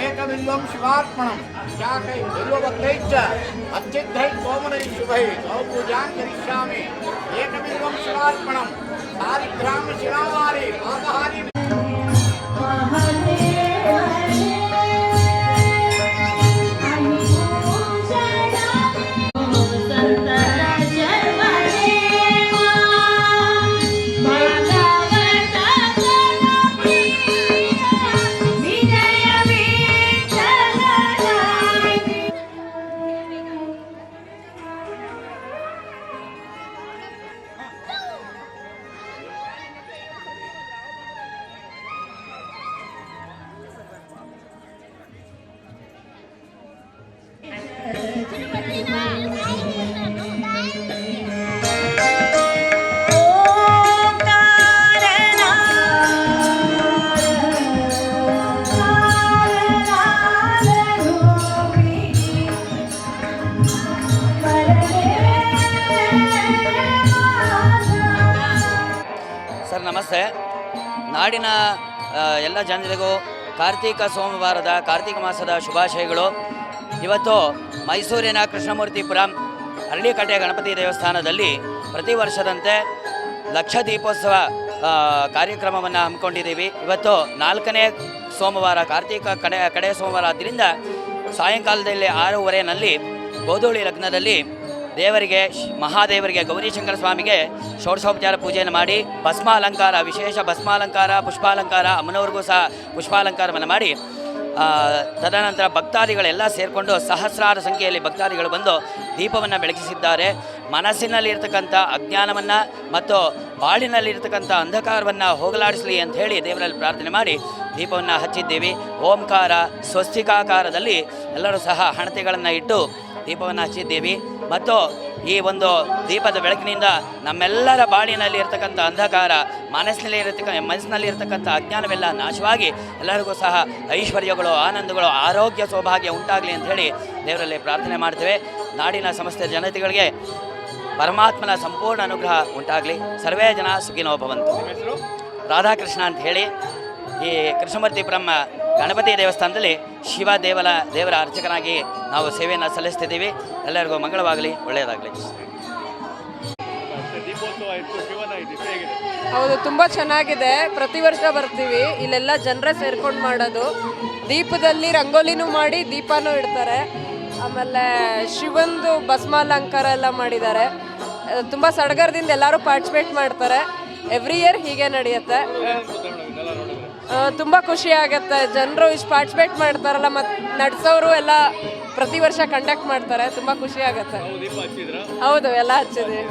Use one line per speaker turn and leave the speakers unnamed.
एकबिल्वं शिवार्पणं शाकै बिल्वपत्रैश्च अच्छिद्रैः कोमलैः शुभैः गौपूजां करिष्यामि। एकबिल्वं शिवार्पणं सारिग्राम शिवावारि पापहारि
ಸರ್ ನಮಸ್ತೆ. ನಾಡಿನ ಎಲ್ಲ ಜನರಿಗೂ ಕಾರ್ತಿಕ ಸೋಮವಾರದ ಕಾರ್ತಿಕ ಮಾಸದ ಶುಭಾಶಯಗಳು. ಇವತ್ತು ಮೈಸೂರಿನ ಕೃಷ್ಣಮೂರ್ತಿಪುರಂ ಅರಳಿಕಟ್ಟೆ ಗಣಪತಿ ದೇವಸ್ಥಾನದಲ್ಲಿ ಪ್ರತಿ ವರ್ಷದಂತೆ ಲಕ್ಷ ದೀಪೋತ್ಸವ ಕಾರ್ಯಕ್ರಮವನ್ನು ಹಮ್ಮಿಕೊಂಡಿದ್ದೀವಿ. ಇವತ್ತು 4ನೇ ಸೋಮವಾರ, ಕಾರ್ತಿಕ ಕಡೆ ಸೋಮವಾರ ಆದ್ದರಿಂದ ಸಾಯಂಕಾಲದಲ್ಲಿ 6:30ನಲ್ಲಿ ಗೋಧೂಳಿ ಲಗ್ನದಲ್ಲಿ ದೇವರಿಗೆ, ಮಹಾದೇವರಿಗೆ, ಗೌರೀಶಂಕರ ಸ್ವಾಮಿಗೆ ಷೋಡಶೋಪಚಾರ ಪೂಜೆಯನ್ನು ಮಾಡಿ ಭಸ್ಮಾಲಂಕಾರ, ವಿಶೇಷ ಭಸ್ಮಾಲಂಕಾರ, ಪುಷ್ಪಾಲಂಕಾರ, ಅಮ್ಮನವ್ರಿಗೂ ಸಹ ಪುಷ್ಪಾಲಂಕಾರವನ್ನು ಮಾಡಿ ತದನಂತರ ಭಕ್ತಾದಿಗಳೆಲ್ಲ ಸೇರಿಕೊಂಡು ಸಹಸ್ರಾರು ಸಂಖ್ಯೆಯಲ್ಲಿ ಭಕ್ತಾದಿಗಳು ಬಂದು ದೀಪವನ್ನು ಬೆಳಗಿಸಿದ್ದಾರೆ. ಮನಸ್ಸಿನಲ್ಲಿರ್ತಕ್ಕಂಥ ಅಜ್ಞಾನವನ್ನು ಮತ್ತು ಬಾಳಿನಲ್ಲಿರ್ತಕ್ಕಂಥ ಅಂಧಕಾರವನ್ನು ಹೋಗಲಾಡಿಸಲಿ ಅಂತ ಹೇಳಿ ದೇವರಲ್ಲಿ ಪ್ರಾರ್ಥನೆ ಮಾಡಿ ದೀಪವನ್ನು ಹಚ್ಚಿದ್ದೀವಿ. ಓಂಕಾರ ಸ್ವಸ್ತಿಕಾಕಾರದಲ್ಲಿ ಎಲ್ಲರೂ ಸಹ ಹಣತೆಗಳನ್ನು ಇಟ್ಟು ದೀಪವನ್ನು ಹಚ್ಚಿದ್ದೀವಿ. ಮತ್ತು ಈ ಒಂದು ದೀಪದ ಬೆಳಕಿನಿಂದ ನಮ್ಮೆಲ್ಲರ ಬಾಳಿನಲ್ಲಿ ಇರತಕ್ಕಂಥ ಅಂಧಕಾರ, ಮನಸ್ಸಿನಲ್ಲಿ ಇರತಕ್ಕಂಥ ಅಜ್ಞಾನವೆಲ್ಲ ನಾಶವಾಗಿ ಎಲ್ಲರಿಗೂ ಸಹ ಐಶ್ವರ್ಯಗಳು, ಆನಂದಗಳು, ಆರೋಗ್ಯ, ಸೌಭಾಗ್ಯ ಉಂಟಾಗಲಿ ಅಂತ ಹೇಳಿ ದೇವರಲ್ಲಿ ಪ್ರಾರ್ಥನೆ ಮಾಡ್ತೇವೆ. ನಾಡಿನ ಸಮಸ್ತ ಜನತೆಗಳಿಗೆ ಪರಮಾತ್ಮನ ಸಂಪೂರ್ಣ ಅನುಗ್ರಹ ಉಂಟಾಗಲಿ. ಸರ್ವೇ ಜನ ಸುಖಿನೋ ಭವಂತು. ರಾಧಾಕೃಷ್ಣ ಅಂತ ಹೇಳಿ ಈ ಕೃಷ್ಣಮೂರ್ತಿಪುರಂ ಗಣಪತಿ ದೇವಸ್ಥಾನದಲ್ಲಿ ದೇವರ ಅರ್ಚಕನಾಗಿ ನಾವು ಸೇವೆಯನ್ನು ಸಲ್ಲಿಸ್ತಿದ್ದೀವಿ. ಎಲ್ಲರಿಗೂ ಮಂಗಳವಾಗಲಿ, ಒಳ್ಳೆಯದಾಗಲಿ.
ಹೌದು, ತುಂಬ ಚೆನ್ನಾಗಿದೆ. ಪ್ರತಿ ವರ್ಷ ಬರ್ತೀವಿ. ಇಲ್ಲೆಲ್ಲ ಜನರೇ ಸೇರ್ಕೊಂಡು ಮಾಡೋದು. ದೀಪದಲ್ಲಿ ರಂಗೋಲಿನೂ ಮಾಡಿ ದೀಪನೂ ಇಡ್ತಾರೆ. ಆಮೇಲೆ ಶಿವಂದು ಭಸ್ಮಾಲಂಕಾರ ಎಲ್ಲ ಮಾಡಿದ್ದಾರೆ. ತುಂಬ ಸಡಗರದಿಂದ ಎಲ್ಲರೂ ಪಾರ್ಟಿಸಿಪೇಟ್ ಮಾಡ್ತಾರೆ. ಎವ್ರಿ ಇಯರ್ ಹೀಗೆ ನಡೆಯುತ್ತೆ. ತುಂಬ ಖುಷಿ ಆಗುತ್ತೆ. ಜನರು ಇಷ್ಟು ಪಾರ್ಟಿಸಿಪೇಟ್ ಮಾಡ್ತಾರಲ್ಲ, ಮತ್ತು ನಡೆಸೋರು ಎಲ್ಲ ಪ್ರತಿ ವರ್ಷ ಕಂಡಕ್ಟ್ ಮಾಡ್ತಾರೆ. ತುಂಬ ಖುಷಿ ಆಗುತ್ತೆ. ಹೌದು, ಎಲ್ಲ ಹಚ್ಚಿದ್ವಿ.